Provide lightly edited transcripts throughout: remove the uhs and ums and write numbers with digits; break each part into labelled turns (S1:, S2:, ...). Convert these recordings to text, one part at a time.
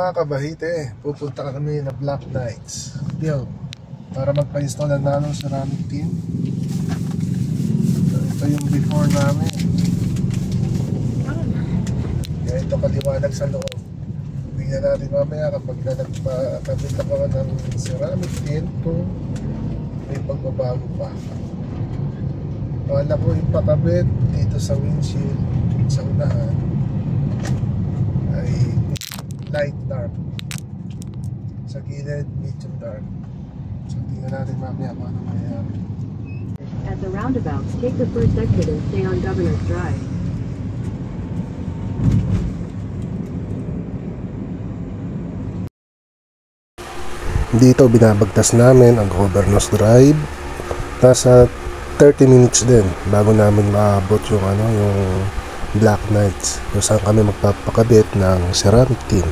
S1: mga kabahite, pupunta kami na Black Knights build para magpa-install ng nanong ceramic tin. Ito yung before namin. Kaya ito kaliwanag sa loob. Tingnan natin mamaya kapag nagpakabit ako ng ceramic tin kung may pagbabago pa. Wala ko ipakabit dito sa windshield sa unahan ay light dark, sa gilid medium dark. So tingnan natin mamaya kung ano mangyayari.
S2: At the roundabouts, take the first exit and stay on Governor's Drive.
S1: Dito binabagtas namin ang Governor's Drive. Nasa 30 minutes din bago namin maabot yung yung Black Knights kung saan kami magpapakabit ng ceramic tin.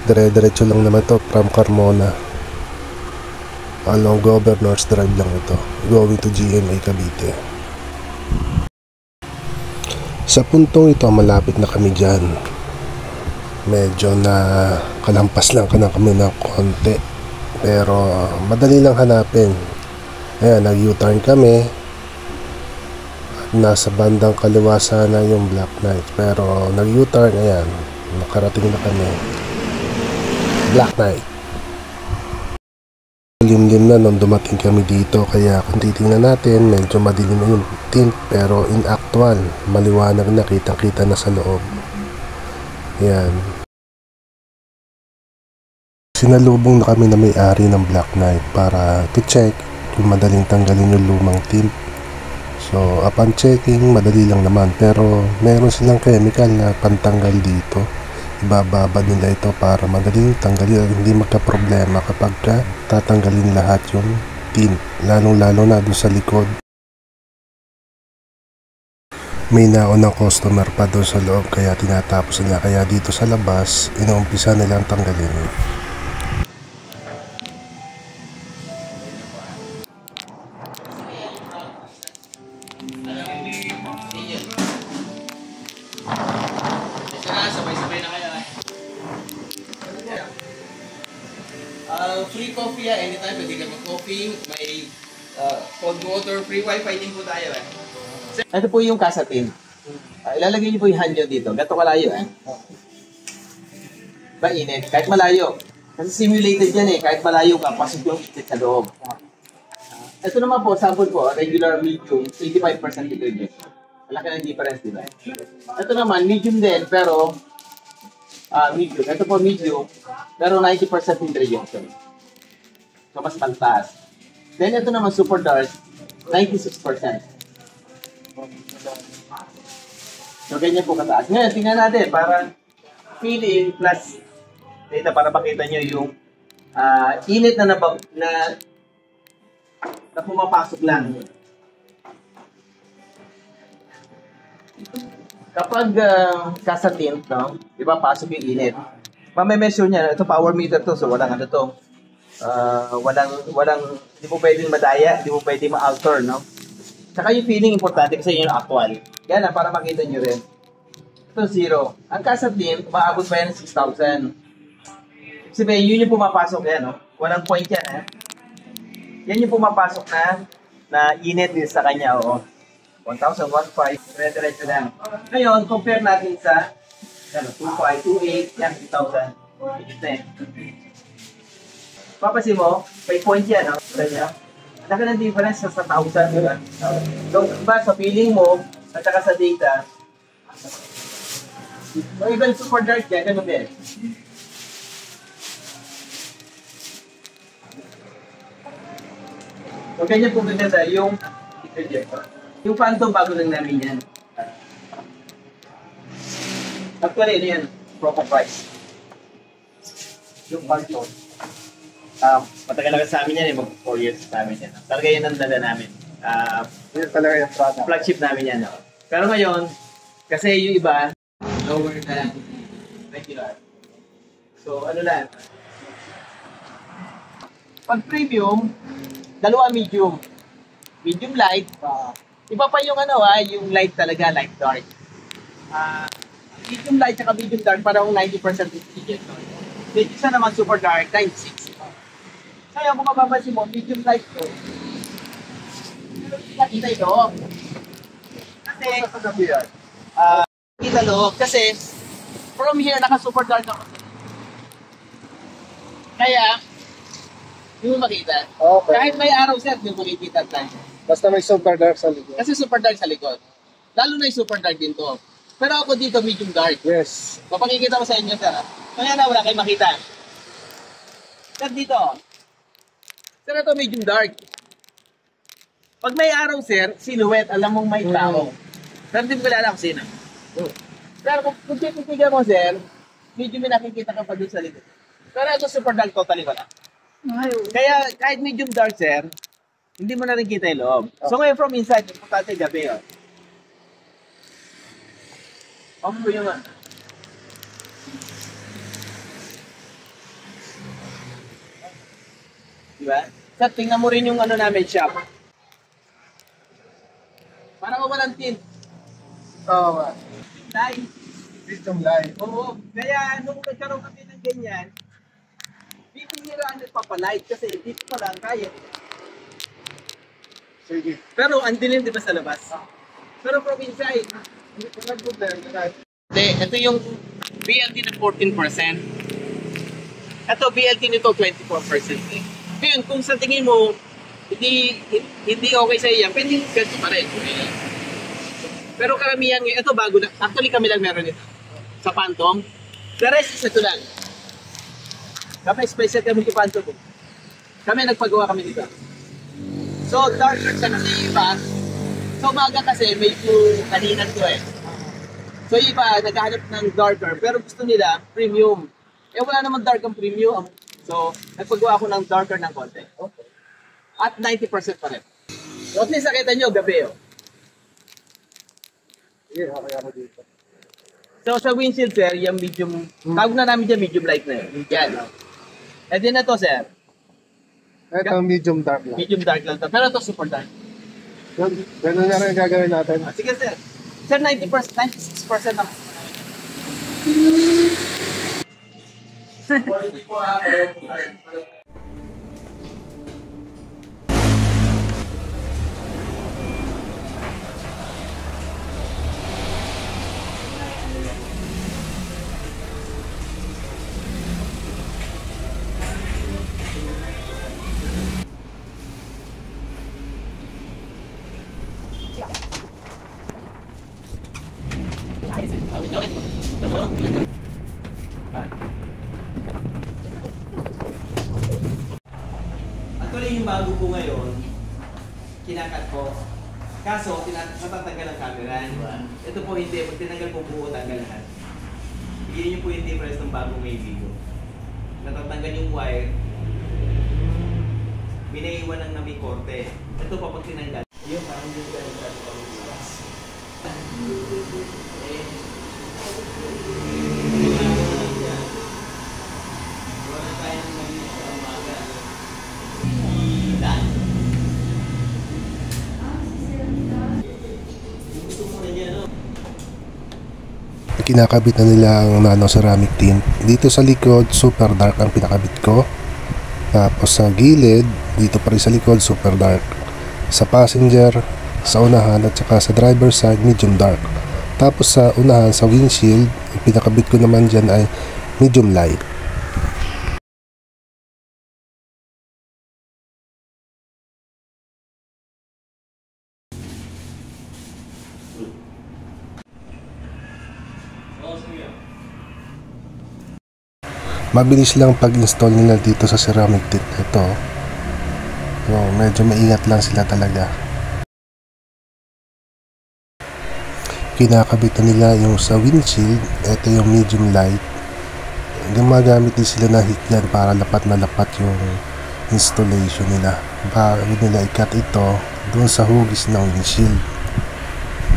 S1: Dire-diretso lang naman to from Carmona along Governor's Drive lang ito, going to GMA Cavite. Sa puntong ito malapit na kami dyan. Medyo na kalampas lang kami ng konti, pero madali lang hanapin. Ayan, nag-U-turn kami. Nasa bandang kaliwa sana yung Black Knight, pero nag-U-turn. Ayan, nakarating na kami Black Knight. Limlim na nung dumating kami dito, kaya kung titingnan natin medyo madilim na yung tint, pero in actual maliwanag na, kitang-kita na sa loob. Ayan, sinalubong na kami na may-ari ng Black Knight para to check kung madaling tanggalin yung lumang tint. So upon checking, madali lang naman, pero meron silang chemical na pantanggal dito. Ibababad nila ito para madaling tanggalin at hindi magka-problema kapag tatanggalin lahat yung tint, lalong-lalo na doon sa likod. May naunang customer pa doon sa loob, kaya tinatapos nila, kaya dito sa labas inuumpisa nilang tanggalin.
S3: Free coffee anytime, pwede ka mag-coffee, may cold water, free wifi din po tayo Ito po yung kasatin. Ilalagay niyo po yung hand nyo dito. Gato kalayo Mainit, kahit malayo. Kasi simulated yan kahit malayo ka, pasok yung init sa loob. Ito naman po, sample po, regular medium, 85% detergent. Malaki ng difference, di ba? Ito naman, medium din, pero medium. Ito po medium, pero 90% detergent. So, mas pantaas. Then, ito naman super dark, 96%. So, ganyan po kataas. Ngayon, tingnan natin, para feeling plus data para makita nyo yung init na pumapasok lang. Kapag kasatin, no, diba, pasok yung init. Mamemesure niya, ito power meter to, so walang hindi mo pwedeng madaya, hindi mo pwedeng ma-alter, no? Saka yung feeling importante kasi yun yung actual. Yan para makita nyo rin. Ito 0. Ang kasatin, maabot pa yan 6,000. Sabihin, yun yung pumapasok yan, no? Walang point yan, Yan yung pumapasok na init din sa kanya, 1,000, 1,500, dire-diretso lang. Ngayon, compare natin sa 2,500, 2,800, yan, 6,000. Papasin mo, may point yan, Laki ng difference sa 1,000, diba? So, diba, sa feeling mo, at saka sa data, so, even super dark yan, ganun din. So, ganyan po ganda yung yung Phantom, bago lang namin yan. Actually, ano yan? Proper price. Yung Phantom. Matagal na sa amin yan, mag 4 years sa amin yan. Talaga yan ang dala namin.
S1: Talaga yung product.
S3: Flagship namin yan. Pero ngayon, kasi yung iba, lower na regular. So, ano lang. Pag premium, dalawa medium. Medium light. Iba pa yung yung light talaga, light dark. Medium light at medium dark, parang 90% efficient. Yung isa naman super dark, 96. Kaya kung mapapansin mo, medium light ko, pero hindi nakita ito. Kasi, kita loob, kasi from here, naka-super dark ako. Kaya, hindi mo makita.
S1: Okay.
S3: Kahit may araw, sir, hindi mo makikita tayo.
S1: Basta may super dark sa likod.
S3: Kasi super dark sa likod. Lalo na yung super dark din to. Pero ako dito, medium dark.
S1: Yes.
S3: Papakikita ko sa inyo, sir. Kaya na, wala kayong makita. Sir, dito. Sir, ito medium dark. Pag may araw, sir, silhouette, alam mong may tao. Pero hindi ko kilala kung sino. Pero kung titigan mo, sir, medyo may nakikita ka pa dun sa likod. Pero ito super dark, totally wala. Kaya kahit medium dark, sir, hindi mo na rin kita yung loob. So ngayon from inside, importante gabi, oh. Off ko yung diba? Sir, tingnan mo rin yung ano namin shop. Parang walang tint.
S1: Oo.
S3: Light.
S1: Medium light.
S3: Oo. Kaya nung nagkaroon kami ng ganyan, bibihiraan at papalight kasi dito pa lang kaya.
S1: Sige.
S3: Pero ang dilim di ba sa labas? Pero from inside,
S1: Hindi ko nag-problema.
S3: hindi, ito yung BLT na 14%. Ito BLT nito 24%. Ngayon, kung sa tingin mo, hindi okay sa iya, pwede ganito pa rin. Pero karamihan ngayon, ito bago na. Actually kami lang meron ito. Sa Phantom. The rest is ito lang. Kami special kami kay Phantom. Kami nagpagawa kami dito. So darker siya kasi iba. So umaga kasi medyo kaninan to eh. So iba naghahanap ng darker pero gusto nila premium. Eh wala naman dark ang premium. So nagpagawa ako ng darker ng konti. Okay. At 90% pa rin. So at least nakita nyo gabi oh.
S1: Sige, okay ako dito.
S3: So sa windshield sir, yung medium, tawag na namin dyan medium light na yun. Yan. And then ito sir,
S1: Ito medium dark lang.
S3: medium dark lang to. Pero ito super dark.
S1: Ganun na rin gagawin natin.
S3: Ah, sige sir. Sir, 90%, 96% naman. Actually, yung bago ko ngayon, kinakat ko. Kaso, natatanggal ang camera. Ito po hindi. Pag tinanggal po buo, tanggal lahat. Yun yung po yung difference ng bagong may video. Natatanggal yung wire. Binaiwan lang na may korte. Ito pa pag tinanggal. Yung parang yung ganun sa pag-uwas. Wala tayong maliit sa umaga.
S1: Kinakabit na nila ang nano ceramic tint. Dito sa likod, super dark ang pinakabit ko. Tapos sa gilid, dito pa rin sa likod, super dark. Sa passenger, sa unahan at saka sa driver side, medium dark. Tapos sa unahan, sa windshield, ang pinakabit ko naman dyan ay medium light. Mabilis lang pag-install nila dito sa ceramic tint ito. So, medyo maingat lang sila talaga. Kinakabit na nila yung sa windshield. Ito yung medium light. Gumagamit din sila ng heat gun para lapat na lapat yung installation nila. Bago nila i-cut ito doon sa hugis ng windshield.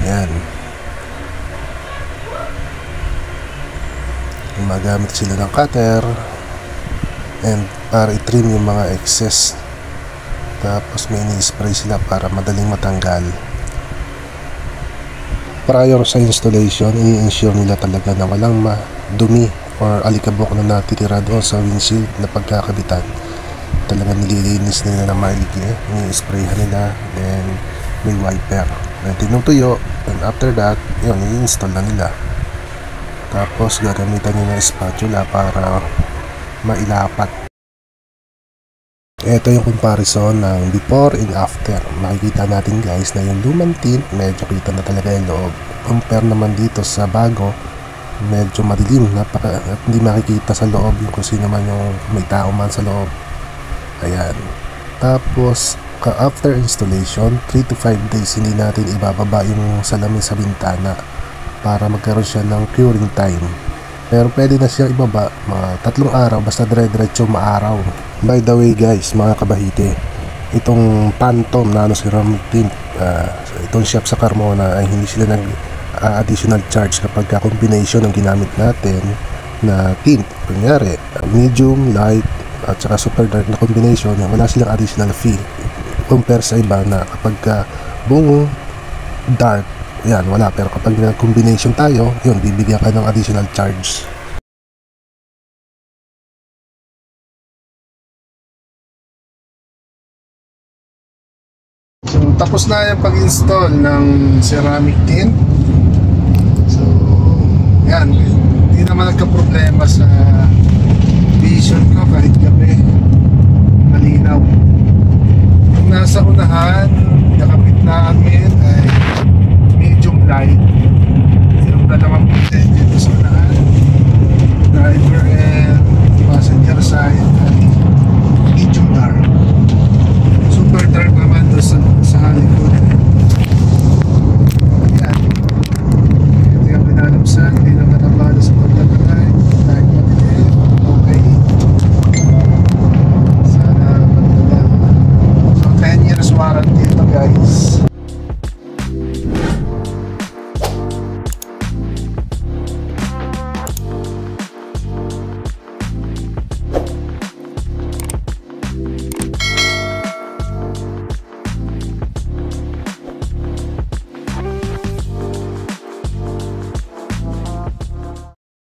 S1: Yan. Gumagamit sila ng cutter and para i-trim yung mga excess. Tapos may ini-spray sila para madaling matanggal. prior sa installation, i-ensure nila talaga na walang dumi or alikabok na natitira doon sa windshield na pagkakabitan. Talaga nililinis nila na maigi, i-sprayhan nila, then may wiper, then tinutuyo, and after that, yun, i-install na nila. Tapos gagamitan nyo ng spatula para mailapat. Ito yung comparison ng before and after. Makikita natin guys na yung lumang tint medyo kita na talaga yung loob. Compare naman dito sa bago, medyo madilim, at hindi makikita sa loob yung kung sino man yung may tao man sa loob. Ayan. Tapos after installation, 3 to 5 days hindi natin ibababa yung salamin sa bintana para magkaroon siya ng curing time. Pero pwede na siya ibaba mga 3 araw basta dire-diretso maaraw. By the way guys, mga kabahite, itong Phantom na ceramic tint, itong shop sa Carmona ay hindi sila nag additional charge kapag combination ng ginamit natin na tint. Kunyari, medium, light, at saka super dark na combination, wala silang additional fee. Compare sa iba na kapag buong dark, yan, wala. Pero kapag combination tayo, yun, bibigyan ka ng additional charge. So, tapos na yung pag-install ng ceramic tint. So, yan, hindi naman nagka-problema sa